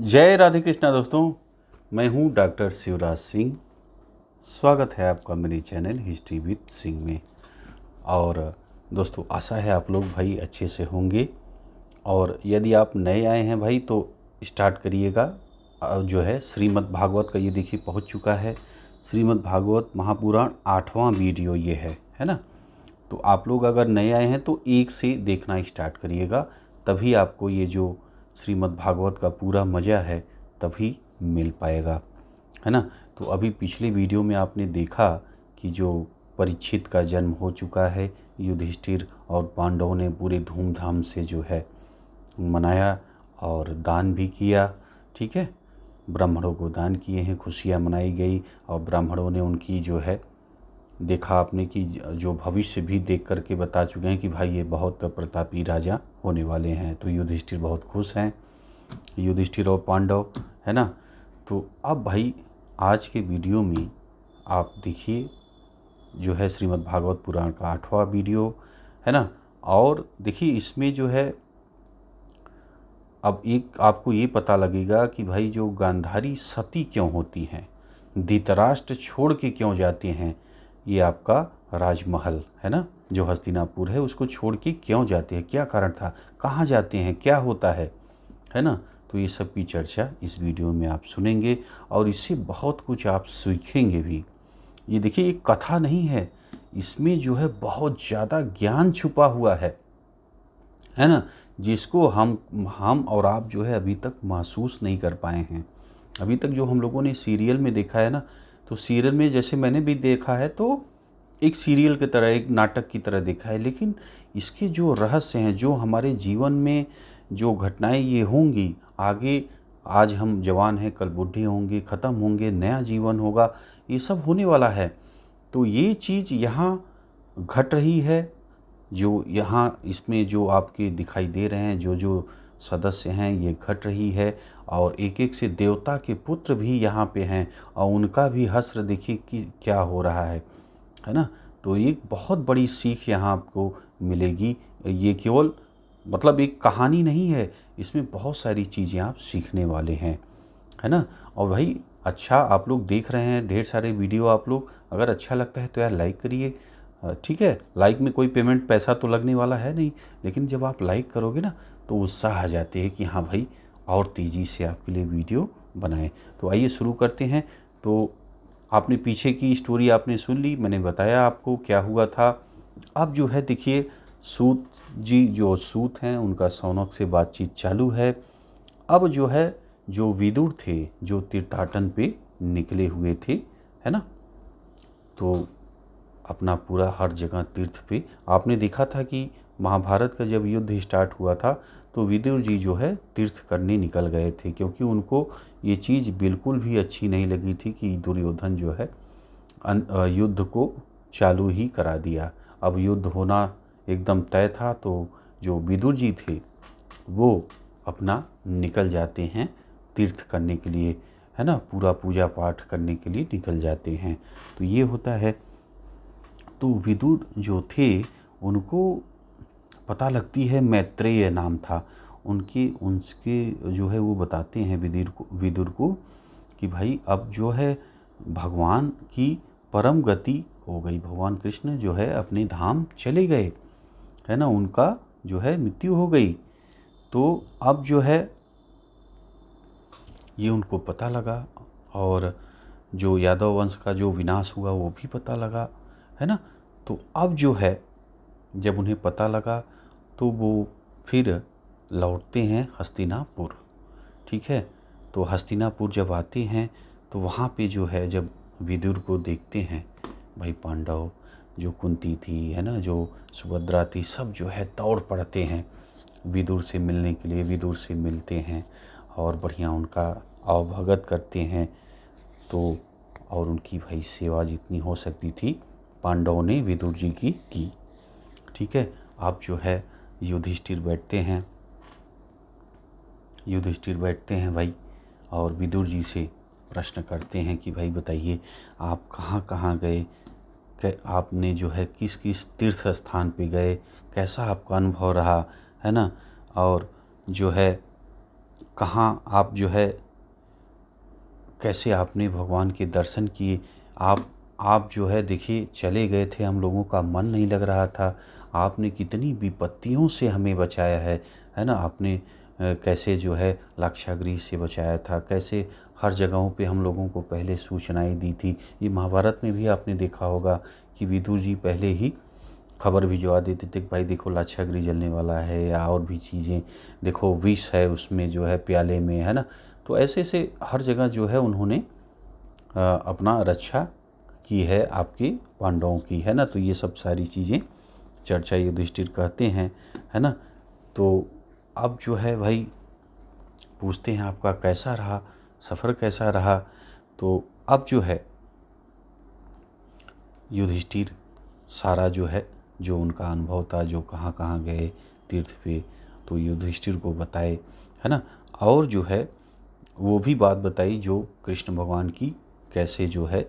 जय राधे कृष्णा दोस्तों, मैं हूं डॉक्टर शिवराज सिंह। स्वागत है आपका मेरे चैनल हिस्ट्री विद सिंह में। और दोस्तों, आशा है आप लोग भाई अच्छे से होंगे। और यदि आप नए आए हैं भाई तो स्टार्ट करिएगा। जो है श्रीमद् भागवत का ये देखिए पहुंच चुका है। श्रीमद् भागवत महापुराण 8वां वीडियो ये है ना। तो आप लोग अगर नए आए हैं तो एक से देखना स्टार्ट करिएगा, तभी आपको ये जो श्रीमद् भागवत का पूरा मज़ा है तभी मिल पाएगा, है ना। तो अभी पिछले वीडियो में आपने देखा कि जो परीक्षित का जन्म हो चुका है, युधिष्ठिर और पांडवों ने पूरे धूमधाम से जो है मनाया और दान भी किया। ठीक है, ब्राह्मणों को दान किए हैं, खुशियाँ मनाई गई। और ब्राह्मणों ने उनकी जो है देखा आपने कि जो भविष्य भी देख करके बता चुके हैं कि भाई ये बहुत प्रतापी राजा होने वाले हैं। तो युधिष्ठिर बहुत खुश हैं, युधिष्ठिर और पांडव, है ना। तो अब भाई आज के वीडियो में आप देखिए जो है श्रीमद् भागवत पुराण का 8वां वीडियो, है ना। और देखिए इसमें जो है अब एक आपको ये पता लगेगा कि भाई जो गांधारी सती क्यों होती हैं, धृतराष्ट्र छोड़ के क्यों जाते हैं, ये आपका राजमहल है ना जो हस्तिनापुर है उसको छोड़ के क्यों जाते हैं, क्या कारण था, कहाँ जाते हैं, क्या होता है ना। तो ये सब की चर्चा इस वीडियो में आप सुनेंगे और इससे बहुत कुछ आप सीखेंगे भी। ये देखिए एक कथा नहीं है, इसमें जो है बहुत ज़्यादा ज्ञान छुपा हुआ है ना, जिसको हम और आप जो है अभी तक महसूस नहीं कर पाए हैं। अभी तक जो हम लोगों ने सीरियल में देखा है ना, तो सीरियल में जैसे मैंने भी देखा है तो एक सीरियल की तरह, एक नाटक की तरह देखा है। लेकिन इसके जो रहस्य हैं, जो हमारे जीवन में जो घटनाएं ये होंगी आगे, आज हम जवान हैं कल बूढ़े होंगे, ख़त्म होंगे, नया जीवन होगा, ये सब होने वाला है। तो ये चीज़ यहाँ घट रही है। जो यहाँ इसमें जो आपके दिखाई दे रहे हैं, जो जो सदस्य हैं, ये घट रही है। और एक एक से देवता के पुत्र भी यहाँ पे हैं और उनका भी हश्र देखिए कि क्या हो रहा है ना। तो एक बहुत बड़ी सीख यहाँ आपको मिलेगी। ये केवल मतलब एक कहानी नहीं है, इसमें बहुत सारी चीज़ें आप सीखने वाले हैं, है ना। और भाई अच्छा आप लोग देख रहे हैं ढेर सारे वीडियो, आप लोग अगर अच्छा लगता है तो यार लाइक करिए। ठीक है, लाइक में कोई पेमेंट पैसा तो लगने वाला है नहीं, लेकिन जब आप लाइक करोगे ना तो उत्साह आ जाते हैं कि हाँ भाई और तेज़ी से आपके लिए वीडियो बनाएं। तो आइए शुरू करते हैं। तो आपने पीछे की स्टोरी आपने सुन ली, मैंने बताया आपको क्या हुआ था। अब जो है देखिए सूत जी, जो सूत हैं उनका शौनक से बातचीत चालू है। अब जो है जो विदुर थे जो तीर्थाटन पे निकले हुए थे, है ना। तो अपना पूरा हर जगह तीर्थ पे आपने देखा था कि महाभारत का जब युद्ध स्टार्ट हुआ था तो विदुर जी जो है तीर्थ करने निकल गए थे, क्योंकि उनको ये चीज़ बिल्कुल भी अच्छी नहीं लगी थी कि दुर्योधन जो है युद्ध को चालू ही करा दिया। अब युद्ध होना एकदम तय था। तो जो विदुर जी थे वो अपना निकल जाते हैं तीर्थ करने के लिए, है ना, पूरा पूजा पाठ करने के लिए निकल जाते हैं। तो ये होता है। तो विदुर जो थे उनको पता लगती है, मैत्रेय नाम था उनके जो है वो बताते हैं विदुर को कि भाई अब जो है भगवान की परम गति हो गई, भगवान कृष्ण जो है अपने धाम चले गए, है ना, उनका जो है मृत्यु हो गई। तो अब जो है ये उनको पता लगा और जो यादव वंश का जो विनाश हुआ वो भी पता लगा, है ना। तो अब जो है जब उन्हें पता लगा तो वो फिर लौटते हैं हस्तिनापुर। ठीक है, तो हस्तिनापुर जब आते हैं तो वहाँ पे जो है जब विदुर को देखते हैं भाई पांडव, जो कुंती थी, है ना, जो सुभद्रा थी, सब जो है दौड़ पड़ते हैं विदुर से मिलने के लिए, विदुर से मिलते हैं और बढ़िया उनका अवभगत करते हैं। तो और उनकी भाई सेवा जितनी हो सकती थी पांडवों ने विदुर जी की। ठीक है, अब जो है युधिष्ठिर बैठते हैं भाई और विदुर जी से प्रश्न करते हैं कि भाई बताइए आप कहाँ कहाँ गए, आपने जो है किस किस तीर्थ स्थान पे गए, कैसा आपका अनुभव रहा, है ना। और जो है कहाँ आप जो है कैसे आपने भगवान के दर्शन किए। आप जो है देखिए चले गए थे, हम लोगों का मन नहीं लग रहा था। आपने कितनी विपत्तियों से हमें बचाया है ना। आपने कैसे जो है लाक्षागृह से बचाया था, कैसे हर जगहों पे हम लोगों को पहले सूचनाएं दी थी। ये महाभारत में भी आपने देखा होगा कि विदुर जी पहले ही खबर भिजवा देते थे कि भाई देखो लाक्षागृह जलने वाला है, या और भी चीज़ें, देखो विष है उसमें जो है प्याले में, है ना। तो ऐसे ऐसे हर जगह जो है उन्होंने अपना रक्षा की है आपके पांडवों की, है ना। तो ये सब सारी चीज़ें चर्चा युधिष्ठिर कहते हैं, है ना। तो अब जो है भाई पूछते हैं आपका कैसा रहा सफ़र, कैसा रहा। तो अब जो है युधिष्ठिर सारा जो है जो उनका अनुभव था, जो कहाँ कहाँ गए तीर्थ पे, तो युधिष्ठिर को बताए, है ना। और जो है वो भी बात बताई जो कृष्ण भगवान की कैसे जो है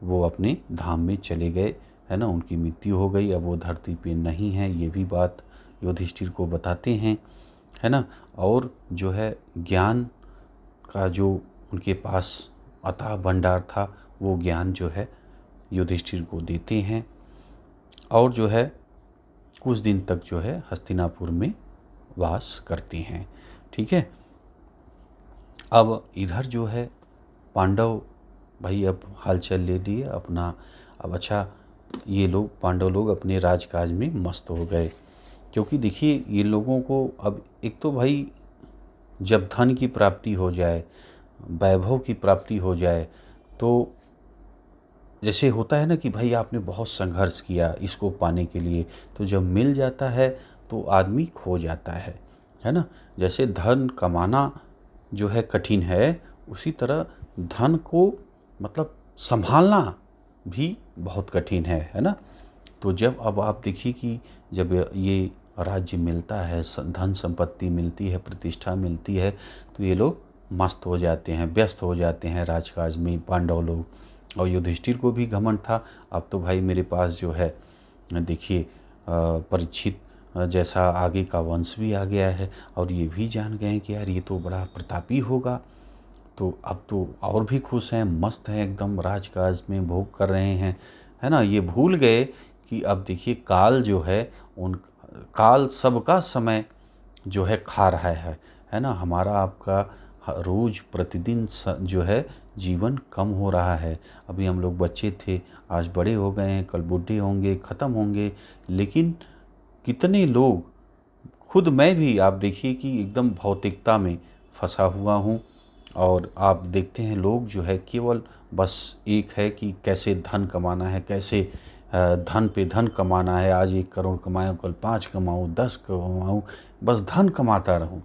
वो अपने धाम में चले गए, है ना। उनकी मृत्यु हो गई, अब वो धरती पे नहीं है, ये भी बात युधिष्ठिर को बताते हैं, है ना। और जो है ज्ञान का जो उनके पास अथाह भंडार था, वो ज्ञान जो है युधिष्ठिर को देते हैं। और जो है कुछ दिन तक जो है हस्तिनापुर में वास करते हैं, ठीक है। अब इधर जो है पांडव भाई अब हालचाल ले लिए अपना। अब अच्छा ये लोग पांडव लोग अपने राजकाज में मस्त हो गए, क्योंकि देखिए ये लोगों को अब एक तो भाई जब धन की प्राप्ति हो जाए, वैभव की प्राप्ति हो जाए, तो जैसे होता है ना कि भाई आपने बहुत संघर्ष किया इसको पाने के लिए, तो जब मिल जाता है तो आदमी खो जाता है ना। जैसे धन कमाना जो है कठिन है, उसी तरह धन को मतलब संभालना भी बहुत कठिन है ना। तो जब अब आप देखिए कि जब ये राज्य मिलता है, धन संपत्ति मिलती है, प्रतिष्ठा मिलती है, तो ये लोग मस्त हो जाते हैं, व्यस्त हो जाते हैं राजकाज में पांडव लोग। और युधिष्ठिर को भी घमंड था, अब तो भाई मेरे पास जो है देखिए परीक्षित जैसा आगे का वंश भी आ गया है, और ये भी जान गए हैं कि यार ये तो बड़ा प्रतापी होगा। तो अब तो और भी खुश हैं, मस्त हैं, एकदम राजकाज में भोग कर रहे हैं, है ना। ये भूल गए कि अब देखिए काल जो है उन काल सबका समय जो है खा रहा है ना। हमारा आपका रोज़ प्रतिदिन जो है जीवन कम हो रहा है। अभी हम लोग बच्चे थे, आज बड़े हो गए हैं, कल बूढ़े होंगे, ख़त्म होंगे। लेकिन कितने लोग, खुद मैं भी आप देखिए कि एकदम भौतिकता में फंसा हुआ हूँ। और आप देखते हैं लोग जो है केवल बस एक है कि कैसे धन कमाना है, कैसे धन पे धन कमाना है। आज 1 करोड़ कमाऊँ, कल 5 कमाऊँ, 10 कमाऊँ, बस धन कमाता रहूँ।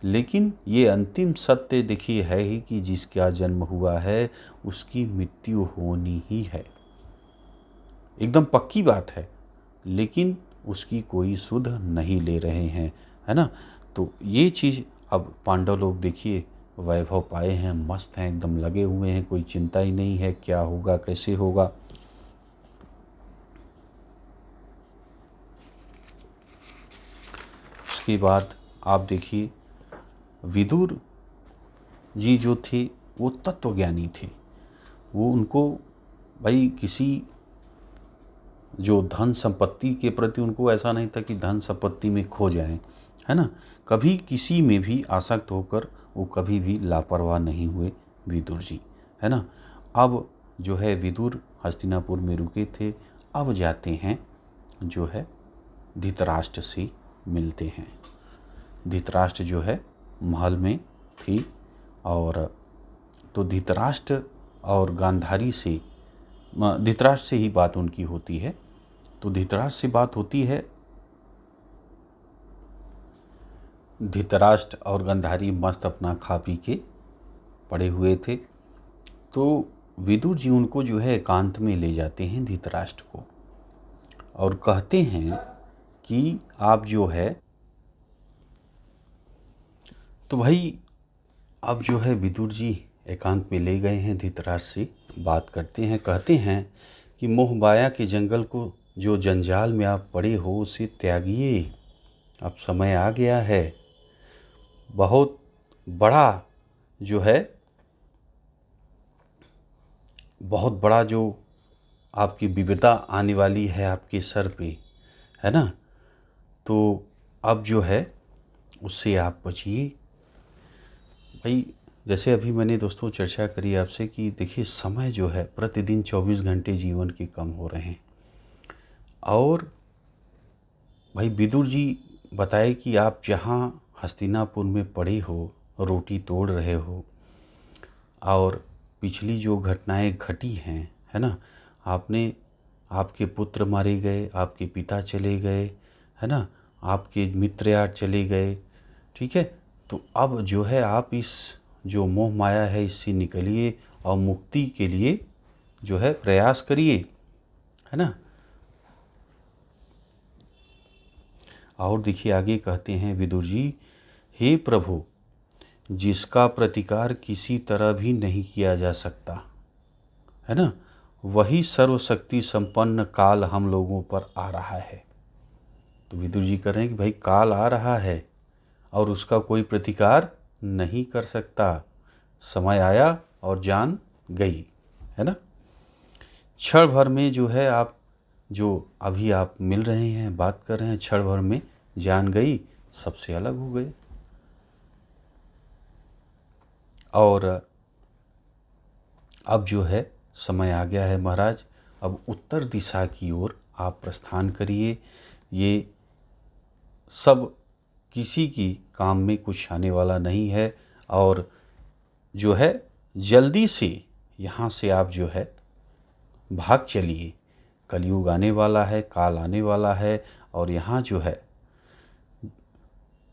लेकिन ये अंतिम सत्य देखिए है ही कि जिसका जन्म हुआ है उसकी मृत्यु होनी ही है, एकदम पक्की बात है। लेकिन उसकी कोई सुध नहीं ले रहे हैं, है ना। तो ये चीज़ अब पांडव लोग देखिए वैभव पाए हैं, मस्त हैं, एकदम लगे हुए हैं, कोई चिंता ही नहीं है क्या होगा कैसे होगा। उसके बाद आप देखिए विदुर जी जो थे वो तत्वज्ञानी थे। वो उनको भाई किसी जो धन संपत्ति के प्रति उनको ऐसा नहीं था कि धन संपत्ति में खो जाएं, है ना। कभी किसी में भी आसक्त होकर वो कभी भी लापरवाह नहीं हुए विदुर जी, है ना। अब जो है विदुर हस्तिनापुर में रुके थे, अब जाते हैं जो है धृतराष्ट्र से मिलते हैं। धृतराष्ट्र जो है महल में थी, और तो धृतराष्ट्र और गांधारी से धृतराष्ट्र से ही बात उनकी होती है। तो धृतराष्ट्र से बात होती है, धृतराष्ट्र और गांधारी मस्त अपना खा पी के पड़े हुए थे। तो विदुर जी उनको जो है एकांत में ले जाते हैं धृतराष्ट्र को, और कहते हैं कि आप जो है, तो भाई अब जो है विदुर जी एकांत में ले गए हैं, धृतराष्ट्र से बात करते हैं, कहते हैं कि मोहमाया के जंगल को जो जंजाल में आप पड़े हो उसे त्यागिए, अब समय आ गया है। बहुत बड़ा जो है, बहुत बड़ा जो आपकी विपदा आने वाली है आपके सर पे, है ना। तो अब जो है उससे आप बचिए भाई। जैसे अभी मैंने दोस्तों चर्चा करी आपसे कि देखिए समय जो है प्रतिदिन 24 घंटे जीवन के कम हो रहे हैं। और भाई विदुर जी बताए कि आप जहाँ हस्तिनापुर में पड़े हो, रोटी तोड़ रहे हो, और पिछली जो घटनाएं घटी हैं, है ना, आपने, आपके पुत्र मारे गए, आपके पिता चले गए, है ना, आपके मित्र यार चले गए, ठीक है। तो अब जो है आप इस जो मोह माया है इससे निकलिए और मुक्ति के लिए जो है प्रयास करिए, है ना। और देखिए आगे कहते हैं विदुर जी, हे प्रभु, जिसका प्रतिकार किसी तरह भी नहीं किया जा सकता, है ना, वही सर्वशक्ति संपन्न काल हम लोगों पर आ रहा है। तो विदुर जी कह रहे हैं कि भाई काल आ रहा है और उसका कोई प्रतिकार नहीं कर सकता। समय आया और जान गई, है ना। क्षण भर में जो है आप, जो अभी आप मिल रहे हैं, बात कर रहे हैं, क्षण भर में जान गई, सबसे अलग हो गए। और अब जो है समय आ गया है महाराज, अब उत्तर दिशा की ओर आप प्रस्थान करिए। ये सब किसी की काम में कुछ आने वाला नहीं है। और जो है जल्दी से यहाँ से आप जो है भाग चलिए। कलयुग आने वाला है, काल आने वाला है, और यहाँ जो है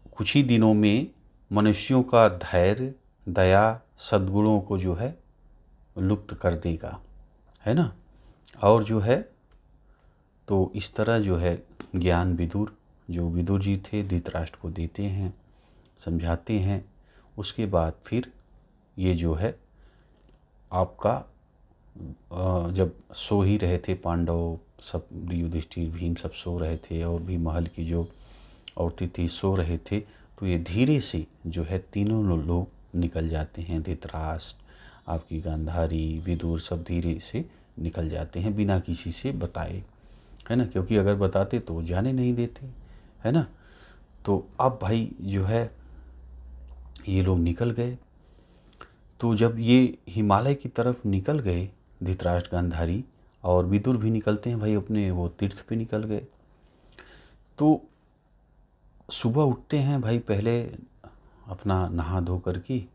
कुछ ही दिनों में मनुष्यों का धैर्य, दया, सद्गुणों को जो है लुप्त कर देगा, है ना। और जो है तो इस तरह जो है ज्ञान विदुर, जो विदुर जी थे, धृतराष्ट्र को देते हैं, समझाते हैं। उसके बाद फिर ये जो है आपका जब सो ही रहे थे पांडव सब, युधिष्ठिर भीम सब सो रहे थे, और भी महल की जो औरतें थी सो रहे थे, तो ये धीरे से जो है तीनों लोग निकल जाते हैं। धृतराष्ट्र, आपकी गांधारी, विदुर सब धीरे से निकल जाते हैं बिना किसी से बताए, है ना, क्योंकि अगर बताते तो जाने नहीं देते, है ना। तो अब भाई जो है ये लोग निकल गए। तो जब ये हिमालय की तरफ निकल गए धृतराष्ट्र, गांधारी और विदुर भी निकलते हैं भाई, अपने वो तीर्थ पे निकल गए। तो सुबह उठते हैं भाई, पहले अपना नहा धो कर की,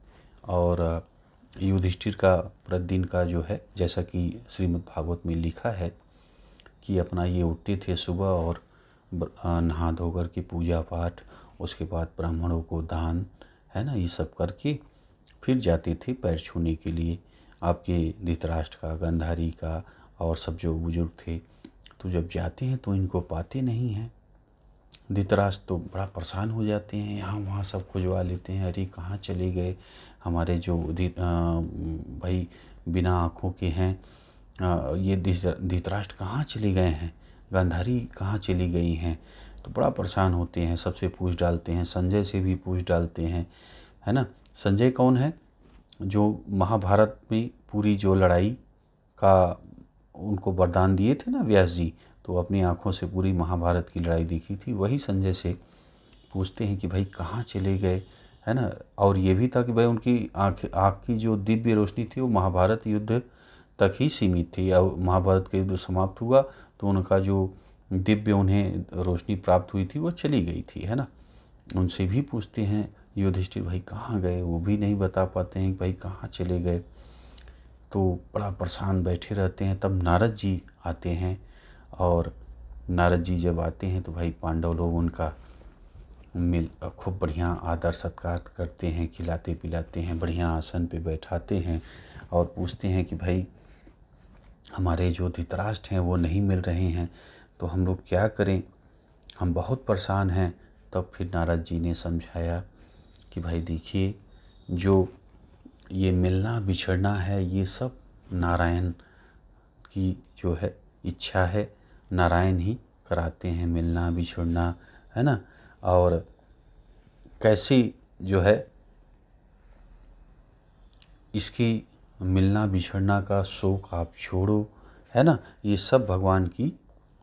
और युधिष्ठिर का प्रतिदिन का जो है, जैसा कि श्रीमद् भागवत में लिखा है कि अपना ये उठते थे सुबह और नहा धो कर के पूजा पाठ, उसके बाद ब्राह्मणों को दान, है ना, ये सब करके फिर जाते थे पैर छूने के लिए आपके धृतराष्ट्र का, गांधारी का और सब जो बुजुर्ग थे। तो जब जाते हैं तो इनको पाते नहीं हैं। धृतराष्ट्र तो बड़ा परेशान हो जाते हैं, यहाँ वहाँ सब खुजवा लेते हैं, अरे कहाँ चले गए हमारे जो भाई बिना आँखों के हैं, ये धृतराष्ट्र कहाँ चले गए हैं, गांधारी कहाँ चली गई हैं। तो बड़ा परेशान होते हैं, सबसे पूछ डालते हैं, संजय से भी पूछ डालते हैं, है ना। संजय कौन है, जो महाभारत में पूरी जो लड़ाई का उनको वरदान दिए थे ना व्यास जी, तो अपनी आँखों से पूरी महाभारत की लड़ाई देखी थी, वही संजय से पूछते हैं कि भाई कहाँ चले गए, है ना। और ये भी था कि भाई उनकी आँख की जो दिव्य रोशनी थी वो महाभारत युद्ध तक ही सीमित थी। अब महाभारत का युद्ध समाप्त हुआ तो उनका जो दिव्य उन्हें रोशनी प्राप्त हुई थी वो चली गई थी, है ना। उनसे भी पूछते हैं युधिष्ठिर भाई कहाँ गए, वो भी नहीं बता पाते हैं कि भाई कहाँ चले गए। तो बड़ा परेशान बैठे रहते हैं। तब नारद जी आते हैं, और नारद जी जब आते हैं तो भाई पांडव लोग उनका खूब बढ़िया आदर सत्कार करते हैं, खिलाते पिलाते हैं, बढ़िया आसन पे बैठाते हैं, और पूछते हैं कि भाई हमारे जो धृतराष्ट्र हैं वो नहीं मिल रहे हैं, तो हम लोग क्या करें, हम बहुत परेशान हैं। तब फिर नारद जी ने समझाया कि भाई देखिए, जो ये मिलना बिछड़ना है ये सब नारायण की जो है इच्छा है, नारायण ही कराते हैं मिलना बिछड़ना, है ना। और कैसे जो है इसकी मिलना बिछड़ना का शोक आप छोड़ो, है ना। ये सब भगवान की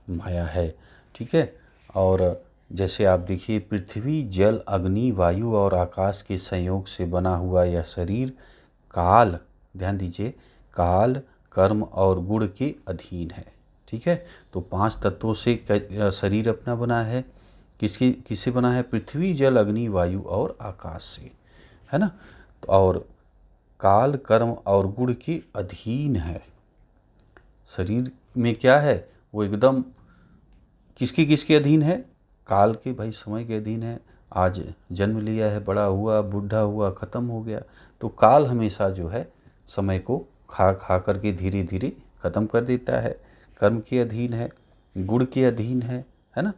माया है, ठीक है। और जैसे आप देखिए, पृथ्वी जल अग्नि वायु और आकाश के संयोग से बना हुआ यह शरीर काल, ध्यान दीजिए, काल कर्म और गुण के अधीन है, ठीक है। तो 5 तत्वों से शरीर अपना बना है। किससे बना है? पृथ्वी जल अग्नि वायु और आकाश से, है ना। तो और काल कर्म और गुण के अधीन है। शरीर में क्या है? वो एकदम किसके अधीन है? काल के, भाई समय के अधीन है। आज जन्म लिया है, बड़ा हुआ, बूढ़ा हुआ, ख़त्म हो गया। तो काल हमेशा जो है समय को खा करके धीरे धीरे ख़त्म कर देता है। कर्म के अधीन है, गुण के अधीन है ना।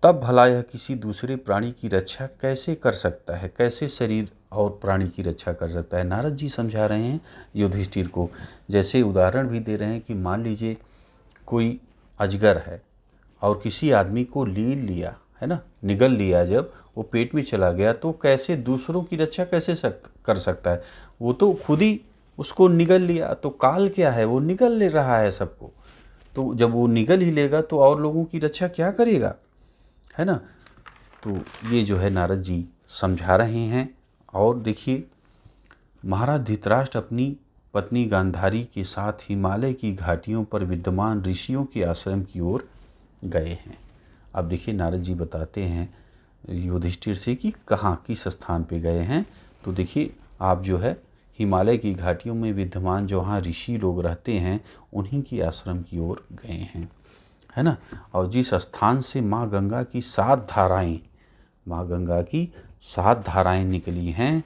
तब भला यह किसी दूसरे प्राणी की रक्षा कैसे कर सकता है? कैसे शरीर और प्राणी की रक्षा कर सकता है? नारद जी समझा रहे हैं युधिष्ठिर को। जैसे उदाहरण भी दे रहे हैं कि मान लीजिए कोई अजगर है और किसी आदमी को लील लिया, है ना, निगल लिया, जब वो पेट में चला गया तो कैसे दूसरों की रक्षा कैसे कर सकता है? वो तो खुद ही उसको निगल लिया। तो काल क्या है? वो निगल ले रहा है सबको। तो जब वो निगल ही लेगा तो और लोगों की रक्षा क्या करेगा, है ना। तो ये जो है नारद जी समझा रहे हैं। और देखिए, महाराज धृतराष्ट्र अपनी पत्नी गांधारी के साथ हिमालय की घाटियों पर विद्यमान ऋषियों के आश्रम की ओर गए हैं। अब देखिए, नारद जी बताते हैं युधिष्ठिर से कि कहाँ, किस स्थान पे गए हैं। तो देखिए, आप जो है हिमालय की घाटियों में विद्यमान जो वहाँ ऋषि लोग रहते हैं, उन्हीं के आश्रम की ओर गए हैं, है ना। और जिस स्थान से माँ गंगा की 7 धाराएं, माँ गंगा की 7 धाराएं निकली हैं,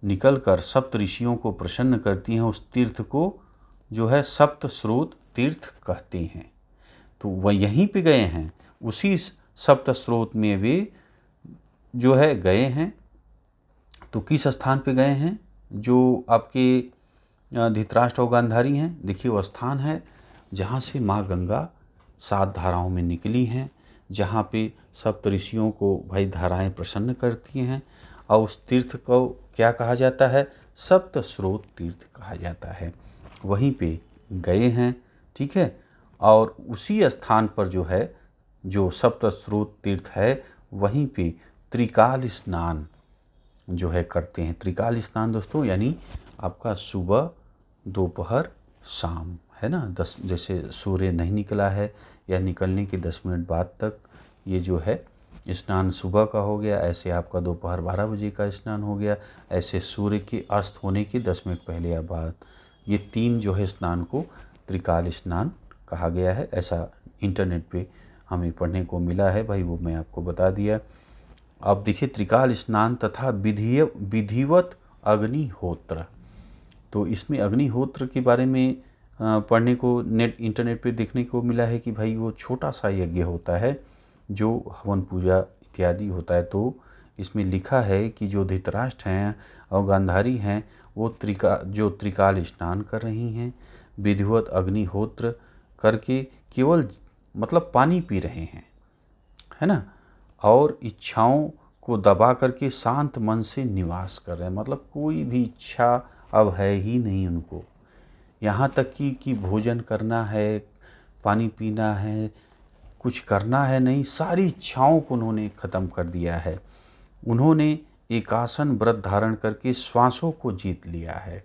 निकलकर सप्त ऋषियों को प्रसन्न करती हैं, उस तीर्थ को जो है सप्त स्रोत तीर्थ कहते हैं। तो वह यहीं पे गए हैं, उसी सप्त स्रोत में वे जो है गए हैं। तो किस स्थान पे गए हैं? जो आपके धृतराष्ट्र और गांधारी हैं, देखिए वो स्थान है जहाँ से माँ गंगा 7 धाराओं में निकली हैं, जहाँ पे सप्त ऋषियों को भाई धाराएं प्रसन्न करती हैं। और उस तीर्थ को क्या कहा जाता है? सप्त स्रोत तीर्थ कहा जाता है। वहीं पे गए हैं, ठीक है। और उसी स्थान पर जो है, जो सप्त स्रोत तीर्थ है, वहीं पे त्रिकाल स्नान जो है करते हैं। त्रिकाल स्नान दोस्तों यानी आपका सुबह, दोपहर, शाम, है ना। जैसे सूर्य नहीं निकला है या निकलने के 10 मिनट बाद तक ये जो है स्नान सुबह का हो गया, ऐसे आपका दोपहर 12 बजे का स्नान हो गया, ऐसे सूर्य के अस्त होने के 10 मिनट पहले या बाद, ये 3 जो है स्नान को त्रिकाल स्नान कहा गया है। ऐसा इंटरनेट पे हमें पढ़ने को मिला है, भाई वो मैं आपको बता दिया। अब देखिए, त्रिकाल स्नान तथा विधिवत अग्निहोत्र। तो इसमें अग्निहोत्र के बारे में पढ़ने को इंटरनेट पे देखने को मिला है कि भाई वो छोटा सा यज्ञ होता है जो हवन पूजा इत्यादि होता है। तो इसमें लिखा है कि जो धृतराष्ट्र हैं और गांधारी हैं, वो त्रिकाल स्नान कर रही हैं, विधिवत अग्निहोत्र करके केवल मतलब पानी पी रहे हैं, है ना। और इच्छाओं को दबा करके शांत मन से निवास कर रहे हैं, मतलब कोई भी इच्छा अब है ही नहीं उनको। यहाँ तक कि भोजन करना है, पानी पीना है, कुछ करना है नहीं, सारी इच्छाओं को उन्होंने ख़त्म कर दिया है। उन्होंने एकासन व्रत धारण करके श्वासों को जीत लिया है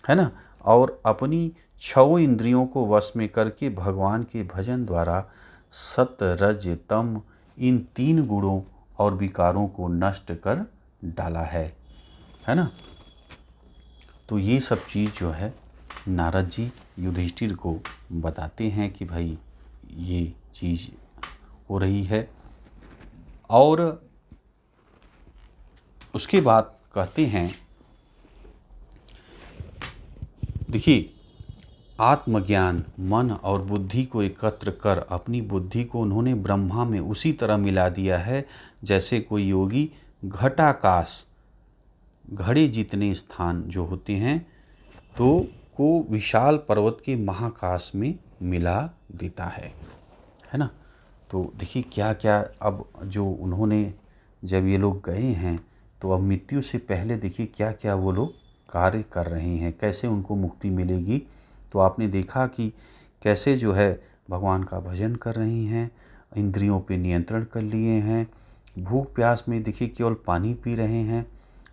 ना। और अपनी 6 इंद्रियों को वश में करके भगवान के भजन द्वारा सत्य रज तम इन 3 गुणों और विकारों को नष्ट कर डाला है ना। तो ये सब चीज़ जो है नारद जी युधिष्ठिर को बताते हैं कि भाई ये चीज़ हो रही है। और उसके बाद कहते हैं, देखिए, आत्मज्ञान मन और बुद्धि को एकत्र कर अपनी बुद्धि को उन्होंने ब्रह्मा में उसी तरह मिला दिया है जैसे कोई योगी घटाकाश, घड़े जितने स्थान जो होते हैं तो को विशाल पर्वत के महाकाश में मिला देता है ना। तो देखिए क्या क्या, अब जो उन्होंने जब ये लोग गए हैं तो अब मृत्यु से पहले देखिए क्या क्या वो लोग कार्य कर रहे हैं, कैसे उनको मुक्ति मिलेगी। तो आपने देखा कि कैसे जो है भगवान का भजन कर रही हैं, इंद्रियों पे नियंत्रण कर लिए हैं, भूख प्यास में देखिए केवल पानी पी रहे हैं।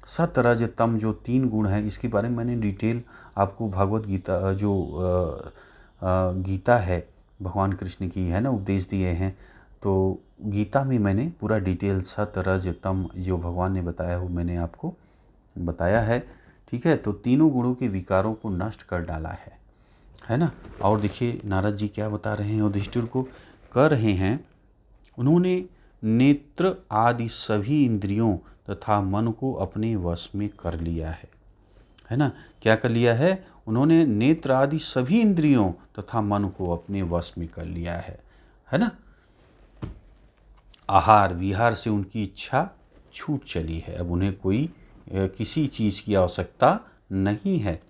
सत रज तम जो 3 गुण हैं, इसके बारे में मैंने डिटेल आपको भगवत गीता जो गीता है भगवान कृष्ण की है ना, उपदेश दिए हैं। तो गीता में मैंने पूरा डिटेल सत रज तम जो भगवान ने बताया वो मैंने आपको बताया है। ठीक है, तो तीनों गुणों के विकारों को नष्ट कर डाला है ना। और देखिए नारद जी क्या बता रहे हैं, युधिष्ठिर को कह रहे हैं, उन्होंने नेत्र आदि सभी इंद्रियों तथा मन को अपने वश में कर लिया है ना। क्या कर लिया है, उन्होंने नेत्र आदि सभी इंद्रियों तथा मन को अपने वश में कर लिया है ना। आहार विहार से उनकी इच्छा छूट चली है, अब उन्हें कोई किसी चीज़ की आवश्यकता नहीं है।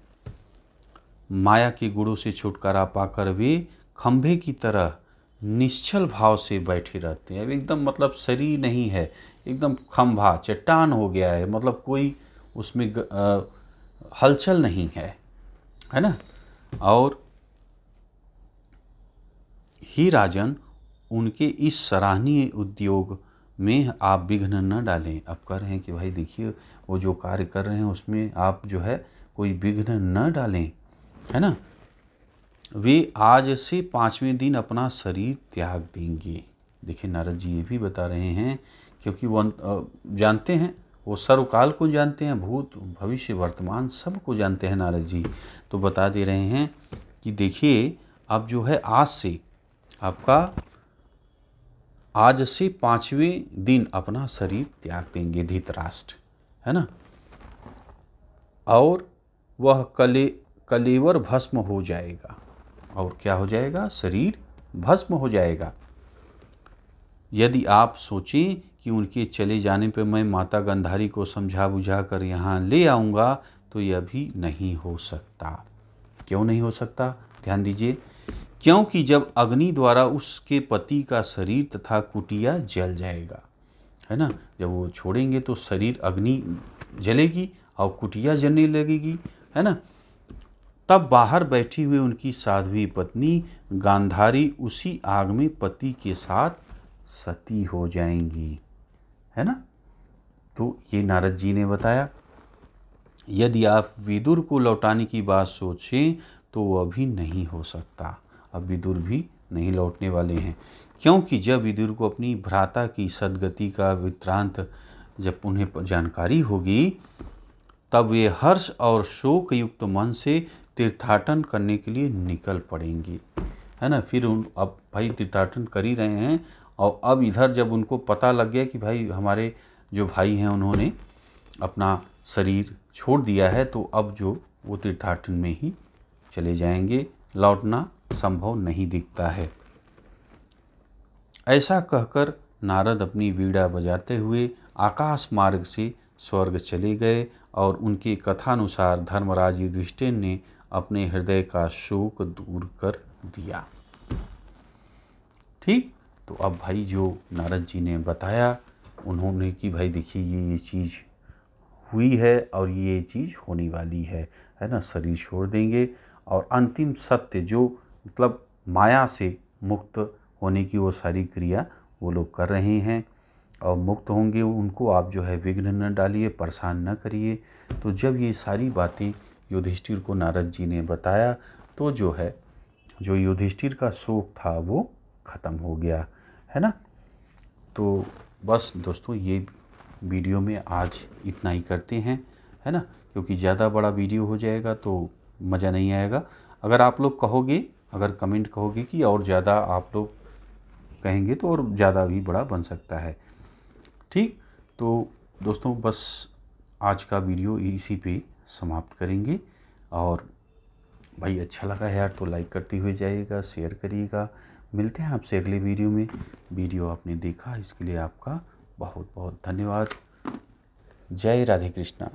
माया के गुणों से छुटकारा पाकर वे खंभे की तरह निश्चल भाव से बैठे रहते हैं। अब एकदम मतलब शरीर नहीं है, एकदम खंभा चट्टान हो गया है, मतलब कोई उसमें हलचल नहीं है ना। और ही राजन, उनके इस सराहनीय उद्योग में आप विघ्न न डालें। अब कह रहे हैं कि भाई देखिए वो जो कार्य कर रहे हैं उसमें आप जो है कोई विघ्न न डालें, है ना। वे आज से 5वें दिन अपना शरीर त्याग देंगे। देखिए नारद जी ये भी बता रहे हैं, क्योंकि वो जानते हैं, वो सर्वकाल को जानते हैं, भूत भविष्य वर्तमान सब को जानते हैं नारद जी। तो बता दे रहे हैं कि देखिए अब जो है आज से आपका आज से 5वें दिन अपना शरीर त्याग देंगे धृतराष्ट्र, है ना। और वह कलेवर भस्म हो जाएगा। और क्या हो जाएगा, शरीर भस्म हो जाएगा। यदि आप सोचें कि उनके चले जाने पर मैं माता गांधारी को समझा बुझा कर यहाँ ले आऊँगा, तो यह भी नहीं हो सकता। क्यों नहीं हो सकता, ध्यान दीजिए। क्योंकि जब अग्नि द्वारा उसके पति का शरीर तथा कुटिया जल जाएगा, है ना। जब वो छोड़ेंगे तो शरीर अग्नि जलेगी और कुटिया जलने लगेगी, है ना। तब बाहर बैठी हुई उनकी साध्वी पत्नी गांधारी उसी आग में पति के साथ सती हो जाएंगी, है ना। तो ये नारद जी ने बताया। यदि आप विदुर को लौटाने की बात सोचें तो वह भी नहीं हो सकता। अब विदुर भी नहीं लौटने वाले हैं, क्योंकि जब विदुर को अपनी भ्राता की सद्गति का वृत्तांत जब उन्हें जानकारी होगी, तब वे हर्ष और शोक युक्त मन से तीर्थाटन करने के लिए निकल पड़ेंगे, है ना। फिर अब भाई तीर्थाटन कर ही रहे हैं, और अब इधर जब उनको पता लग गया कि भाई हमारे जो भाई हैं उन्होंने अपना शरीर छोड़ दिया है, तो अब जो वो तीर्थाटन में ही चले जाएंगे, लौटना संभव नहीं दिखता है। ऐसा कहकर नारद अपनी वीणा बजाते हुए आकाश मार्ग से स्वर्ग चले गए, और उनके कथानुसार धर्मराज युधिष्ठिर ने अपने हृदय का शोक दूर कर दिया। ठीक, तो अब भाई जो नारद जी ने बताया उन्होंने कि भाई देखिए ये चीज़ हुई है और ये चीज़ होने वाली है ना। शरीर छोड़ देंगे और अंतिम सत्य जो मतलब माया से मुक्त होने की वो सारी क्रिया वो लोग कर रहे हैं, और मुक्त होंगे उनको आप जो है विघ्न न डालिए, परेशान न करिए। तो जब ये सारी बातें युधिष्ठिर को नारद जी ने बताया, तो जो है जो युधिष्ठिर का शोक था वो ख़त्म हो गया, है ना। तो बस दोस्तों ये वीडियो में आज इतना ही करते हैं, है ना, क्योंकि ज़्यादा बड़ा वीडियो हो जाएगा तो मज़ा नहीं आएगा। अगर आप लोग कहोगे, अगर कमेंट कहोगे कि और ज़्यादा आप लोग कहेंगे तो और ज़्यादा भी बड़ा बन सकता है। ठीक, तो दोस्तों बस आज का वीडियो इसी पे समाप्त करेंगे। और भाई अच्छा लगा यार तो लाइक करते हुए जाइएगा, शेयर करिएगा। मिलते हैं आपसे अगले वीडियो में। वीडियो आपने देखा इसके लिए आपका बहुत बहुत धन्यवाद। जय राधे कृष्णा।